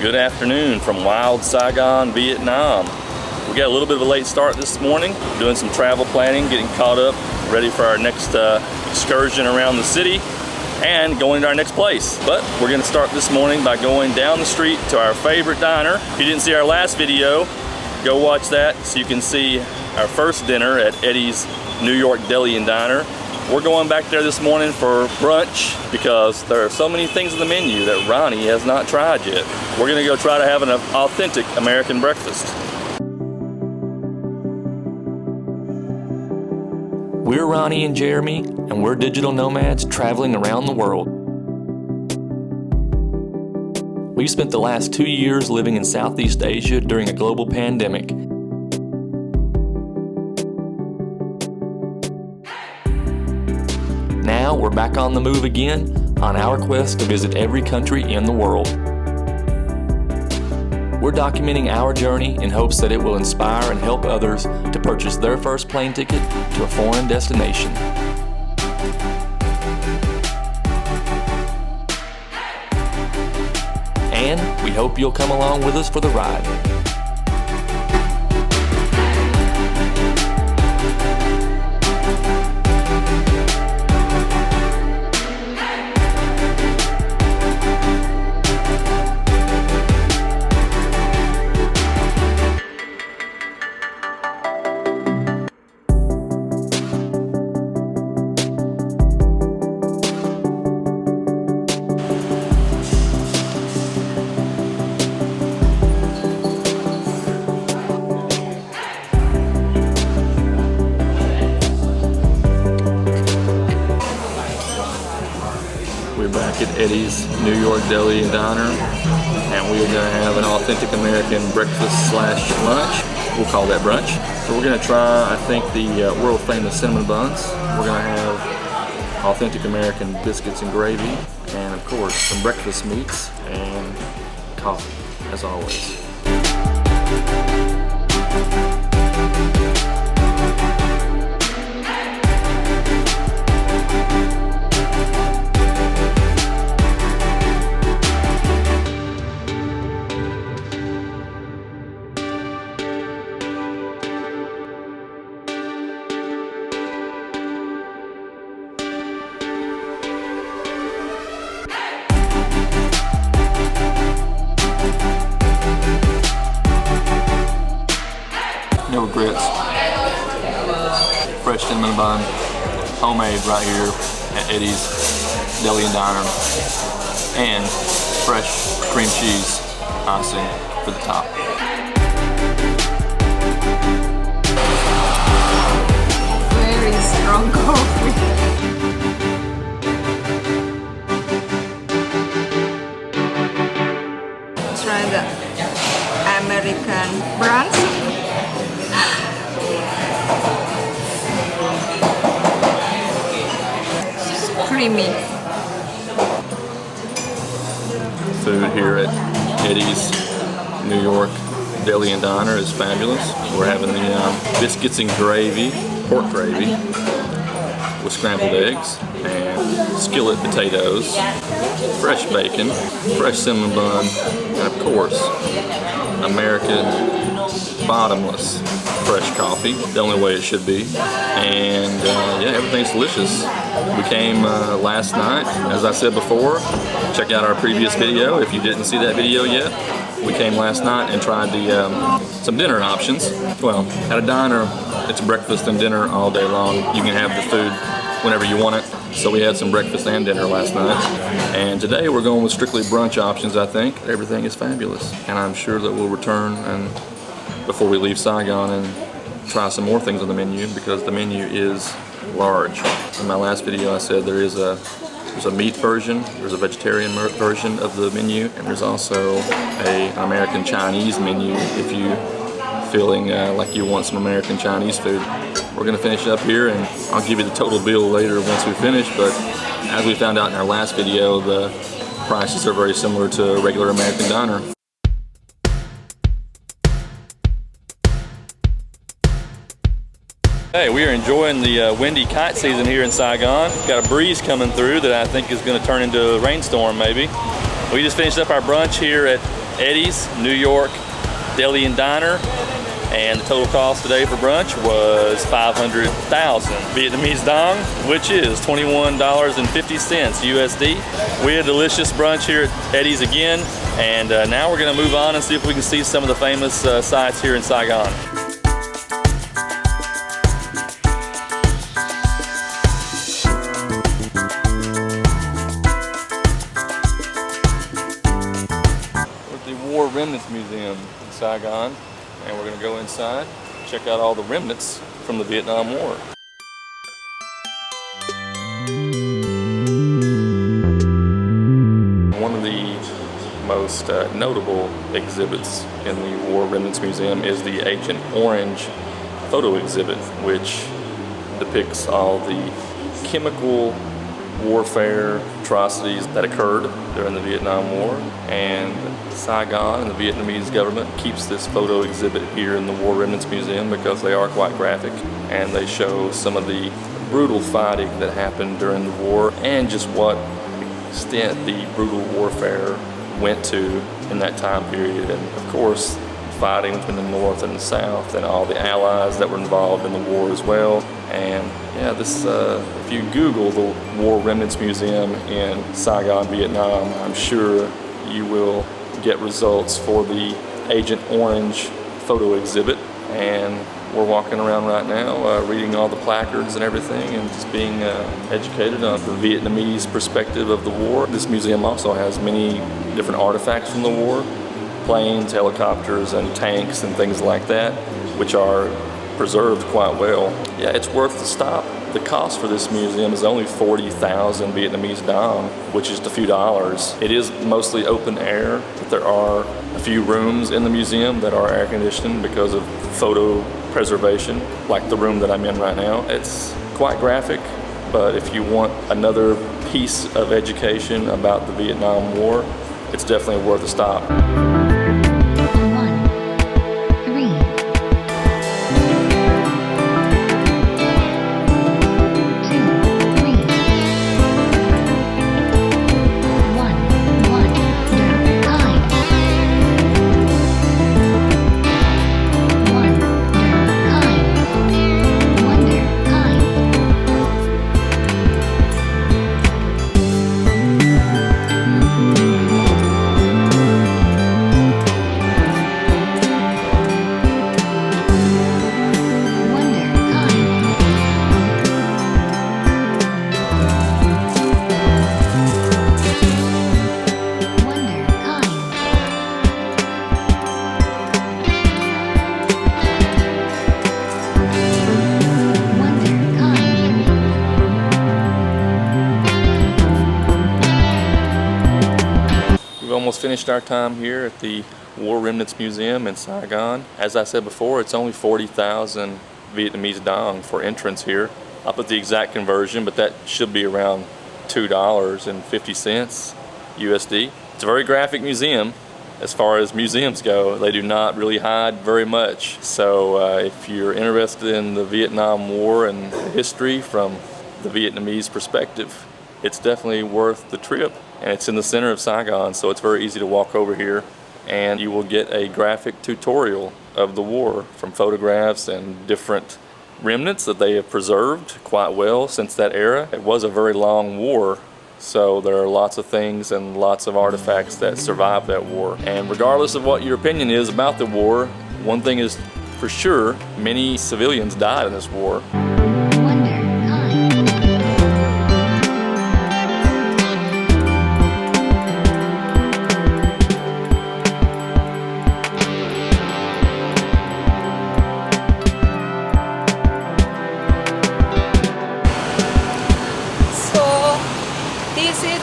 Good afternoon from wild Saigon, Vietnam. We got a little bit of a late start this morning, doing some travel planning, getting caught up, ready for our next excursion around the city and going to our next place. But we're gonna start this morning by going down the street to our favorite diner. If you didn't see our last video, go watch that so you can see our first dinner at Eddie's New York Deli and Diner. We're going back there this morning for brunch because there are so many things on the menu that Ronnie has not tried yet. We're gonna go try to have an authentic American breakfast. We're Ronnie and Jeremy, and we're digital nomads traveling around the world. We've spent the last 2 years living in Southeast Asia during a global pandemic. Now we're back on the move again on our quest to visit every country in the world. We're documenting our journey in hopes that it will inspire and help others to purchase their first plane ticket to a foreign destination. And we hope you'll come along with us for the ride. Back at Eddie's New York Deli and Diner, and we're going to have an authentic American breakfast slash lunch. We'll call that brunch. So we're going to try, I think, the world famous cinnamon buns. We're going to have authentic American biscuits and gravy, and of course some breakfast meats and coffee, as always. No regrets. Fresh cinnamon bun, homemade right here at Eddie's Deli and Diner, and fresh cream cheese icing for the top. Very strong coffee. Try the American brunch. Creamy. Food here at Eddie's New York Deli and Diner is fabulous. We're having the biscuits and gravy, pork gravy, with scrambled eggs and skillet potatoes, fresh bacon, fresh cinnamon bun, and of course, American bottomless fresh coffee, the only way it should be. And yeah, everything's delicious. We came last night, as I said before. Check out our previous video if you didn't see that video yet. We came last night and tried the some dinner options. Well, at a diner, it's breakfast and dinner all day long. You can have the food whenever you want it. So we had some breakfast and dinner last night. And today we're going with strictly brunch options, I think. Everything is fabulous. And I'm sure that we'll return and before we leave Saigon and try some more things on the menu because the menu is large. In my last video I said there's a meat version, there's a vegetarian version of the menu, and there's also an American Chinese menu if you feeling like you want some American Chinese food. We're gonna finish up here and I'll give you the total bill later once we finish, but as we found out in our last video, the prices are very similar to a regular American diner. Hey, we are enjoying the windy kite season here in Saigon. Got a breeze coming through that I think is going to turn into a rainstorm maybe. We just finished up our brunch here at Eddie's New York Deli and Diner, and the total cost today for brunch was 500,000 Vietnamese dong, which is $21.50 USD. We had a delicious brunch here at Eddie's again, and now we're going to move on and see if we can see some of the famous sites here in Saigon. War Remnants Museum in Saigon, and we're going to go inside, check out all the remnants from the Vietnam War. One of the most notable exhibits in the War Remnants Museum is the Agent Orange photo exhibit, which depicts all the chemical warfare atrocities that occurred during the Vietnam War, and Saigon and the Vietnamese government keeps this photo exhibit here in the War Remnants Museum because they are quite graphic, and they show some of the brutal fighting that happened during the war and just what extent the brutal warfare went to in that time period, and of course fighting between the North and the South and all the allies that were involved in the war as well. And yeah, this if you Google the War Remnants Museum in Saigon, Vietnam, I'm sure you will get results for the Agent Orange photo exhibit. And we're walking around right now reading all the placards and everything, and just being educated on the Vietnamese perspective of the war. This museum also has many different artifacts from the war, planes, helicopters, and tanks and things like that, which are preserved quite well. Yeah, it's worth the stop. The cost for this museum is only 40,000 Vietnamese dong, which is a few dollars. It is mostly open air, but there are a few rooms in the museum that are air conditioned because of photo preservation, like the room that I'm in right now. It's quite graphic, but if you want another piece of education about the Vietnam War, it's definitely worth a stop. Almost finished our time here at the War Remnants Museum in Saigon. As I said before, it's only 40,000 Vietnamese dong for entrance here. I'll put the exact conversion, but that should be around $2.50 USD. It's a very graphic museum. As far as museums go, they do not really hide very much. So if you're interested in the Vietnam War and the history from the Vietnamese perspective, it's definitely worth the trip. And it's in the center of Saigon, so it's very easy to walk over here, and you will get a graphic tutorial of the war from photographs and different remnants that they have preserved quite well since that era. It was a very long war, so there are lots of things and lots of artifacts that survived that war. And regardless of what your opinion is about the war, one thing is for sure, many civilians died in this war.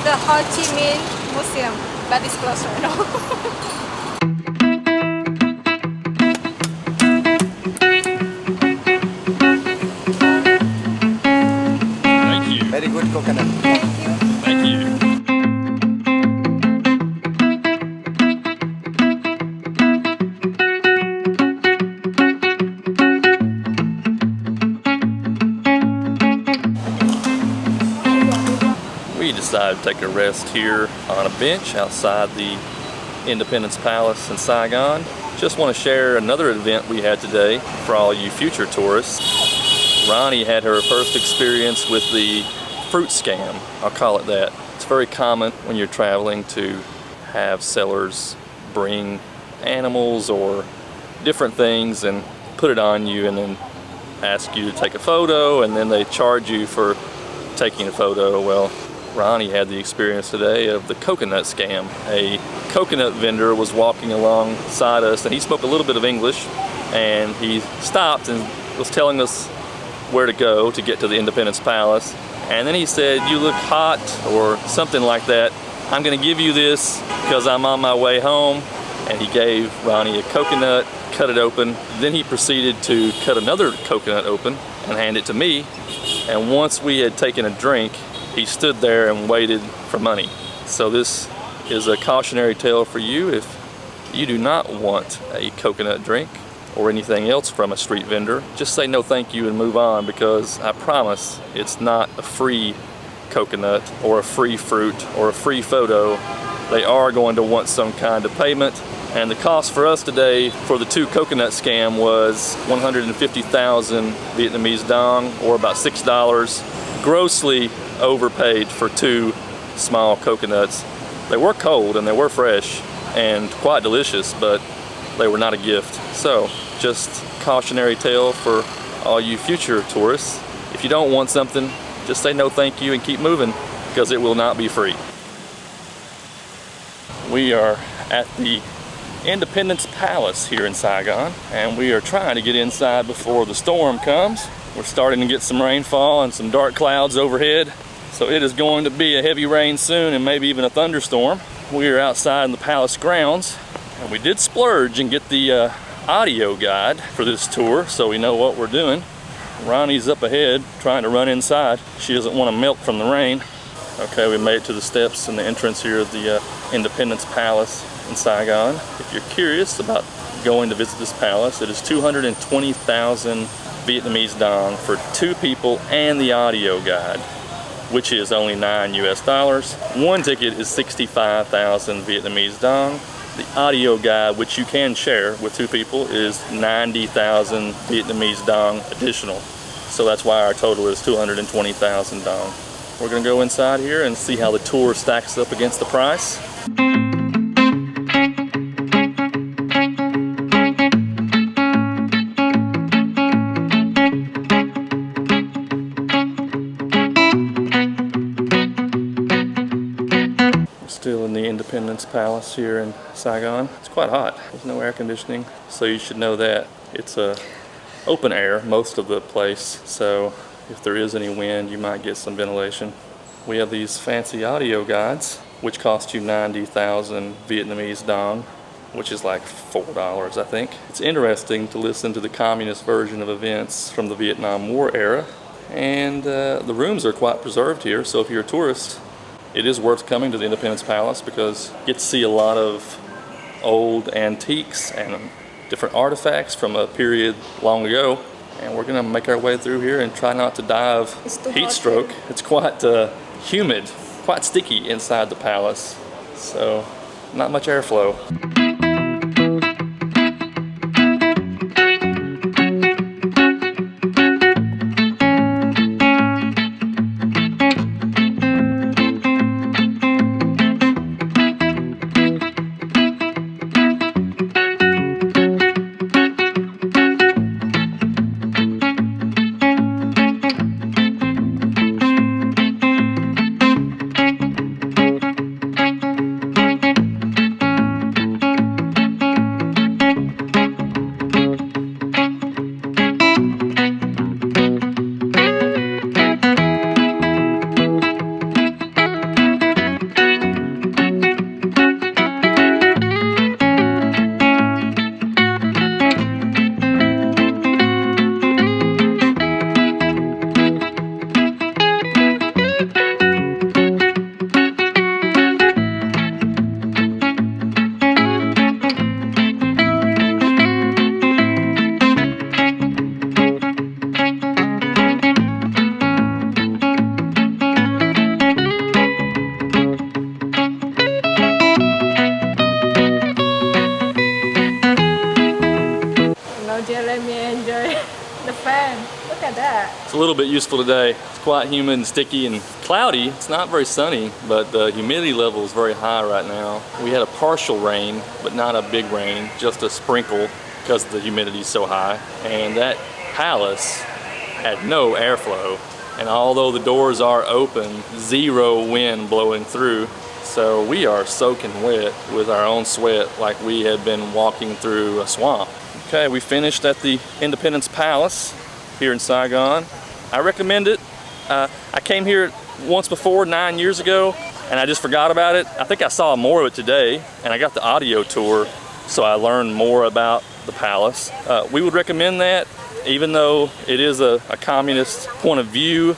The Ho Chi Minh Museum, but it's closer, no? Thank you. Very good coconut. Thank you. Thank you. We decided to take a rest here on a bench outside the Independence Palace in Saigon. Just want to share another event we had today for all you future tourists. Ronnie had her first experience with the fruit scam, I'll call it that. It's very common when you're traveling to have sellers bring animals or different things and put it on you and then ask you to take a photo, and then they charge you for taking a photo. Well, Ronnie had the experience today of the coconut scam. A coconut vendor was walking alongside us and he spoke a little bit of English, and he stopped and was telling us where to go to get to the Independence Palace. And then he said, "You look hot," or something like that. "I'm gonna give you this because I'm on my way home." And he gave Ronnie a coconut, cut it open. Then he proceeded to cut another coconut open and hand it to me. And once we had taken a drink, he stood there and waited for money. So this is a cautionary tale for you. If you do not want a coconut drink or anything else from a street vendor, just say no thank you and move on, because I promise it's not a free coconut or a free fruit or a free photo. They are going to want some kind of payment. And the cost for us today for the 2 coconut scam was 150,000 Vietnamese dong, or about $6. Grossly overpaid for 2 small coconuts. They were cold and they were fresh and quite delicious, but they were not a gift. So just cautionary tale for all you future tourists. If you don't want something, just say no thank you and keep moving, because it will not be free. We are at the Independence Palace here in Saigon, and we are trying to get inside before the storm comes. We're starting to get some rainfall and some dark clouds overhead, so it is going to be a heavy rain soon and maybe even a thunderstorm. We are outside in the palace grounds, and we did splurge and get the audio guide for this tour so we know what we're doing. Ronnie's up ahead trying to run inside. She doesn't want to melt from the rain. Okay, we made it to the steps and the entrance here of the Independence Palace in Saigon. If you're curious about going to visit this palace, it is 220,000 Vietnamese dong for 2 people and the audio guide, which is only $9 US. One ticket is 65,000 Vietnamese dong. The audio guide, which you can share with 2 people, is 90,000 Vietnamese dong additional. So that's why our total is 220,000 dong. We're gonna go inside here and see how the tour stacks up against the price. Still in the Independence Palace here in Saigon. It's quite hot. There's no air conditioning, so you should know that. It's open air most of the place, so if there is any wind, you might get some ventilation. We have these fancy audio guides, which cost you 90,000 Vietnamese dong, which is like $4, I think. It's interesting to listen to the communist version of events from the Vietnam War era, and the rooms are quite preserved here, so if you're a tourist, it is worth coming to the Independence Palace because you get to see a lot of old antiques and different artifacts from a period long ago. And we're gonna make our way through here and try not to die of heat stroke. It's quite humid, quite sticky inside the palace, so not much airflow. man, look at that. It's a little bit useful today. It's quite humid and sticky and cloudy. It's not very sunny, but the humidity level is very high right now. We had a partial rain, but not a big rain, just a sprinkle because the humidity is so high. And that palace had no airflow. And although the doors are open, zero wind blowing through. So we are soaking wet with our own sweat like we had been walking through a swamp. Okay, we finished at the Independence Palace here in Saigon. I recommend it. I came here once before 9 years ago and I just forgot about it. I think I saw more of it today and I got the audio tour so I learned more about the palace. We would recommend that even though it is a communist point of view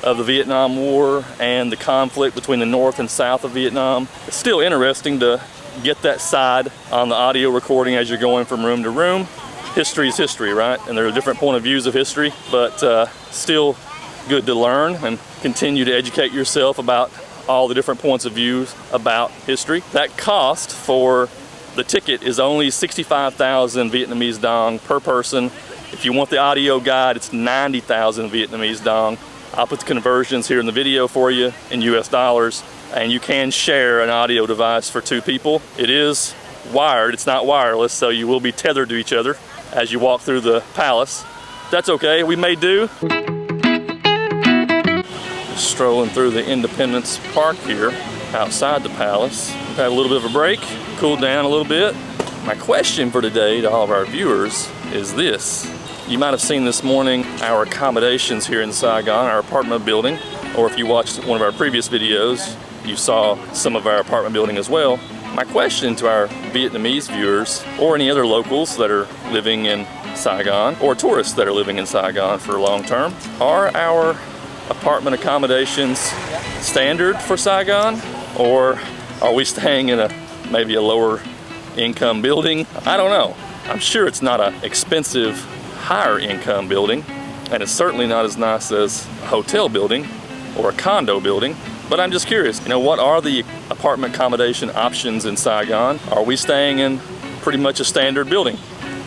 of the Vietnam War and the conflict between the North and South of Vietnam. It's still interesting to get that side on the audio recording as you're going from room to room. History is history, right? And there are different point of views of history, but still good to learn and continue to educate yourself about all the different points of views about history. That cost for the ticket is only 65,000 Vietnamese dong per person. If you want the audio guide, it's 90,000 Vietnamese dong. I'll put the conversions here in the video for you in US dollars, and you can share an audio device for 2 people. It is wired, it's not wireless, so you will be tethered to each other as you walk through the palace. That's okay, we may do. Just strolling through the Independence Park here outside the palace. We've had a little bit of a break, cooled down a little bit. My question for today to all of our viewers is this. You might have seen this morning our accommodations here in Saigon, our apartment building, or if you watched one of our previous videos, you saw some of our apartment building as well. My question to our Vietnamese viewers, or any other locals that are living in Saigon, or tourists that are living in Saigon for long term, are our apartment accommodations standard for Saigon, or are we staying in maybe a lower income building? I don't know. I'm sure it's not an expensive higher income building, and it's certainly not as nice as a hotel building or a condo building, but I'm just curious, what are the apartment accommodation options in Saigon? Are we staying in pretty much a standard building?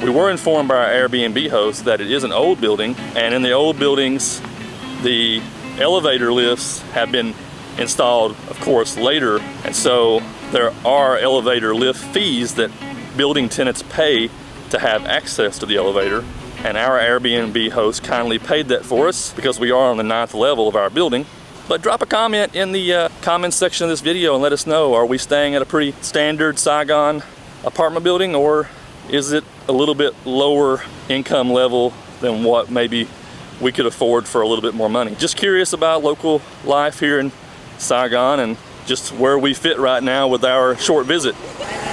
We were informed by our Airbnb host that it is an old building, and in the old buildings the elevator lifts have been installed, of course, later, and so there are elevator lift fees that building tenants pay to have access to the elevator. And our Airbnb host kindly paid that for us because we are on the 9th level of our building. But drop a comment in the comments section of this video and let us know, are we staying at a pretty standard Saigon apartment building, or is it a little bit lower income level than what maybe we could afford for a little bit more money? Just curious about local life here in Saigon and just where we fit right now with our short visit.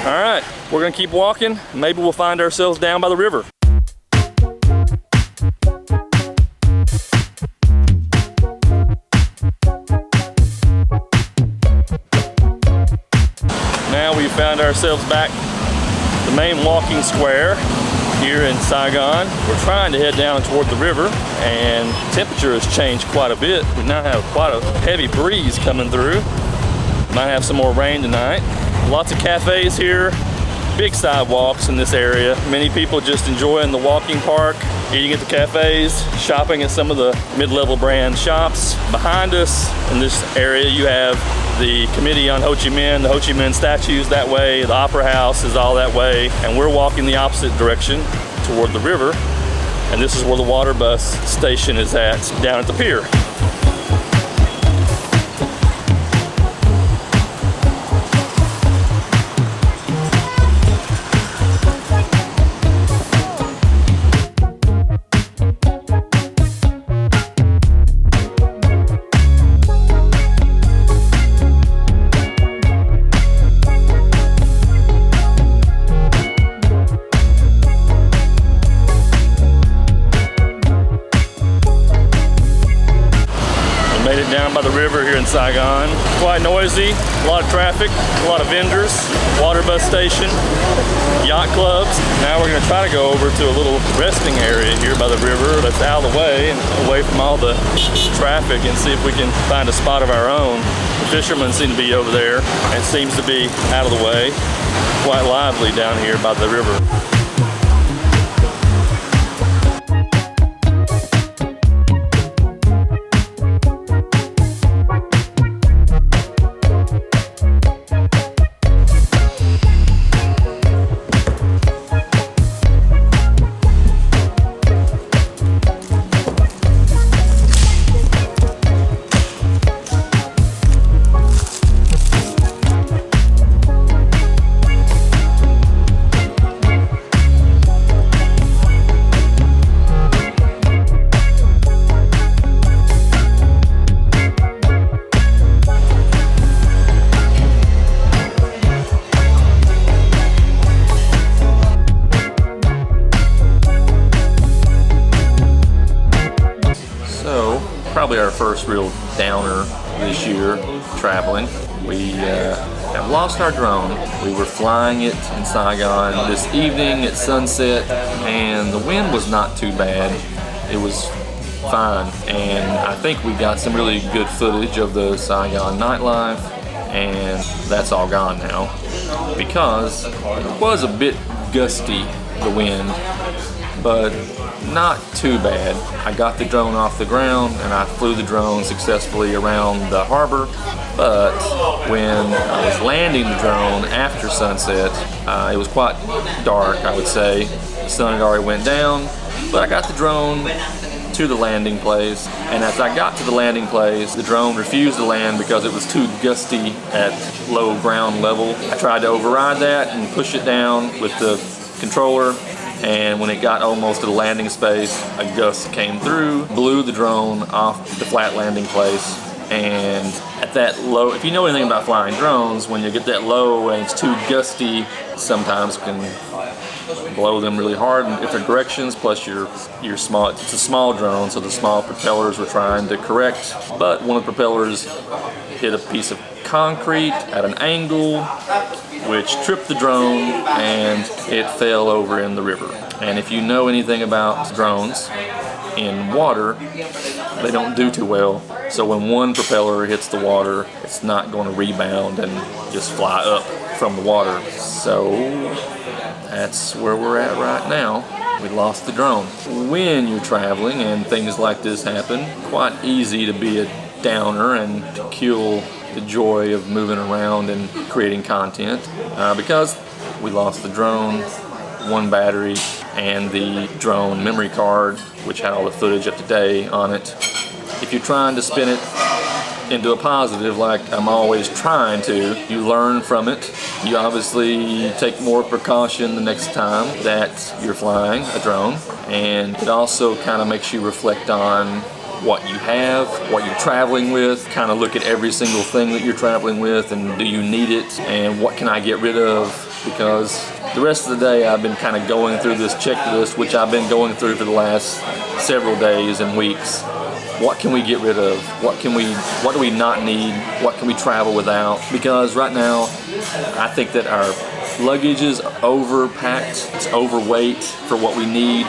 All right, we're gonna keep walking. Maybe we'll find ourselves down by the river. Now we found ourselves back the main walking square here in Saigon. We're trying to head down toward the river, and temperature has changed quite a bit. We now have quite a heavy breeze coming through. Might have some more rain tonight. Lots of cafes here, big sidewalks in this area. Many people just enjoying the walking park, eating at the cafes, shopping at some of the mid-level brand shops. Behind us in this area you have the Committee on Ho Chi Minh, the Ho Chi Minh statues that way, the Opera House is all that way, and we're walking the opposite direction toward the river, and this is where the water bus station is at, down at the pier. Down by the river here in Saigon. Quite noisy, a lot of traffic, a lot of vendors, water bus station, yacht clubs. Now we're going to try to go over to a little resting area here by the river that's out of the way and away from all the traffic, and see if we can find a spot of our own. The fishermen seem to be over there, and it seems to be out of the way. Quite lively down here by the river. our first real downer this year traveling. We have lost our drone. We were flying it in Saigon this evening at sunset, and the wind was not too bad. It was fine, and I think we got some really good footage of the Saigon nightlife, and that's all gone now because it was a bit gusty, the wind, but not too bad. I got the drone off the ground and I flew the drone successfully around the harbor, but when I was landing the drone after sunset, it was quite dark, I would say. The sun had already went down, but I got the drone to the landing place, and as I got to the landing place, the drone refused to land because it was too gusty at low ground level. I tried to override that and push it down with the controller, and when it got almost to the landing space, a gust came through, blew the drone off the flat landing place. And at that low, if you know anything about flying drones, when you get that low and it's too gusty, sometimes can blow them really hard in different directions. Plus you're small, it's a small drone, so the small propellers were trying to correct, but one of the propellers hit a piece of concrete at an angle, which tripped the drone and it fell over in the river. And if you know anything about drones in water, they don't do too well. So when one propeller hits the water, it's not going to rebound and just fly up from the water. So that's where we're at right now. We lost the drone. When you're traveling and things like this happen, quite easy to be a downer and to kill the joy of moving around and creating content because we lost the drone, one battery, and the drone memory card, which had all the footage of today on it. If you're trying to spin it into a positive, like I'm always trying to, you learn from it. You obviously take more precaution the next time that you're flying a drone, and it also kind of makes you reflect on what you have, what you're traveling with, kind of look at every single thing that you're traveling with and do you need it, and what can I get rid of, because the rest of the day I've been kind of going through this checklist, which I've been going through for the last several days and weeks. What can we get rid of? What do we not need? What can we travel without? Because right now, I think that our luggage is overpacked, it's overweight for what we need.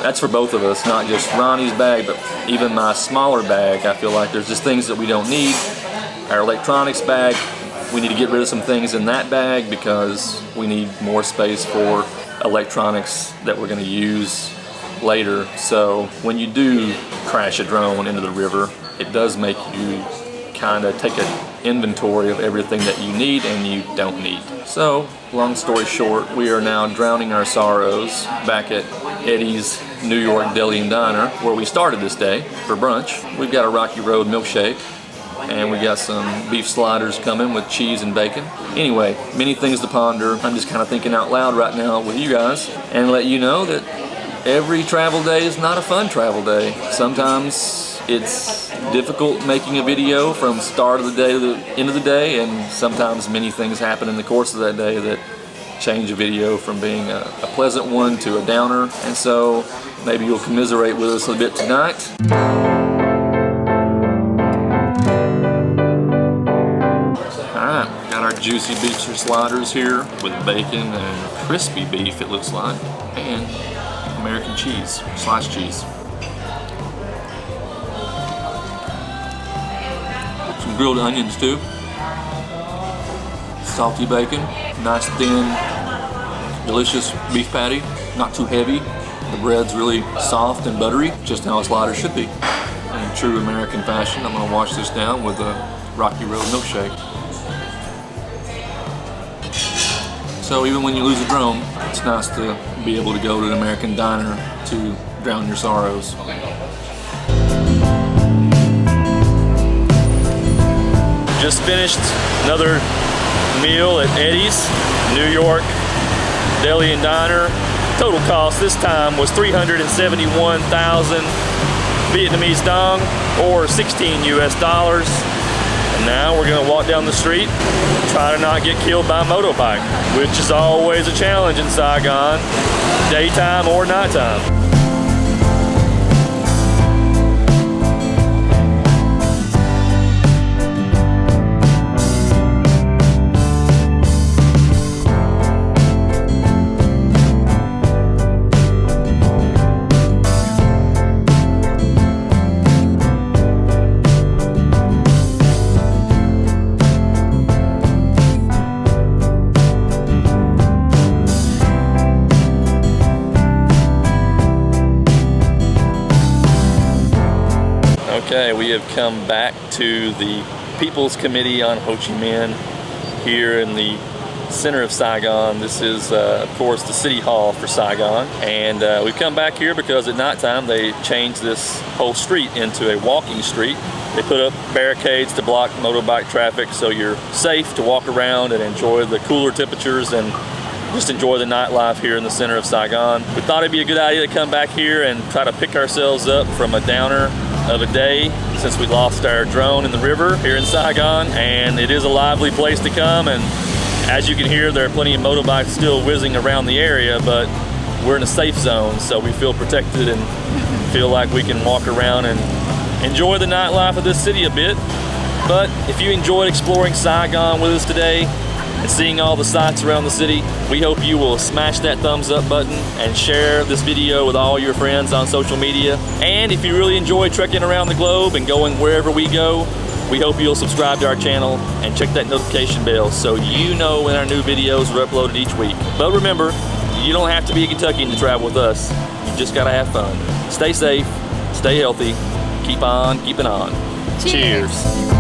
That's for both of us, not just Ronnie's bag, but even my smaller bag. I feel like there's just things that we don't need. Our electronics bag, we need to get rid of some things in that bag because we need more space for electronics that we're going to use later. So when you do crash a drone into the river, it does make you kind of take an inventory of everything that you need and you don't need. So long story short, we are now drowning our sorrows back at Eddie's New York Deli and Diner, where we started this day for brunch. We've got a Rocky Road milkshake, and we got some beef sliders coming with cheese and bacon. Anyway, many things to ponder. I'm just kind of thinking out loud right now with you guys and let you know that every travel day is not a fun travel day. Sometimes it's difficult making a video from start of the day to the end of the day, and sometimes many things happen in the course of that day that change a video from being a pleasant one to a downer. And so maybe you'll commiserate with us a bit tonight. Alright, got our juicy beef sliders here with bacon and crispy beef, it looks like, and American cheese, sliced cheese. Some grilled onions too. Salty bacon, nice thin, delicious beef patty, not too heavy. The bread's really soft and buttery, just how a slider should be. In true American fashion, I'm gonna wash this down with a Rocky Road milkshake. So even when you lose a drone, it's nice to be able to go to an American diner to drown your sorrows. Just finished another meal at Eddie's New York Deli and Diner. Total cost this time was 371,000 Vietnamese dong, or 16 US dollars. And now we're gonna walk down the street, try to not get killed by a motorbike, which is always a challenge in Saigon, daytime or nighttime. Okay, we have come back to the People's Committee on Ho Chi Minh here in the center of Saigon. This is, of course, the city hall for Saigon. And we've come back here because at nighttime they changed this whole street into a walking street. They put up barricades to block motorbike traffic so you're safe to walk around and enjoy the cooler temperatures and just enjoy the nightlife here in the center of Saigon. We thought it'd be a good idea to come back here and try to pick ourselves up from a downer of a day since we lost our drone in the river here in Saigon. And it is a lively place to come, and as you can hear, there are plenty of motorbikes still whizzing around the area, but we're in a safe zone, so we feel protected and feel like we can walk around and enjoy the nightlife of this city a bit. But if you enjoyed exploring Saigon with us today and seeing all the sights around the city, we hope you will smash that thumbs up button and share this video with all your friends on social media. And if you really enjoy trekking around the globe and going wherever we go, we hope you'll subscribe to our channel and check that notification bell so you know when our new videos are uploaded each week. But remember, you don't have to be a Kentuckian to travel with us. You just gotta have fun. Stay safe, stay healthy, keep on keeping on. Cheers. Cheers.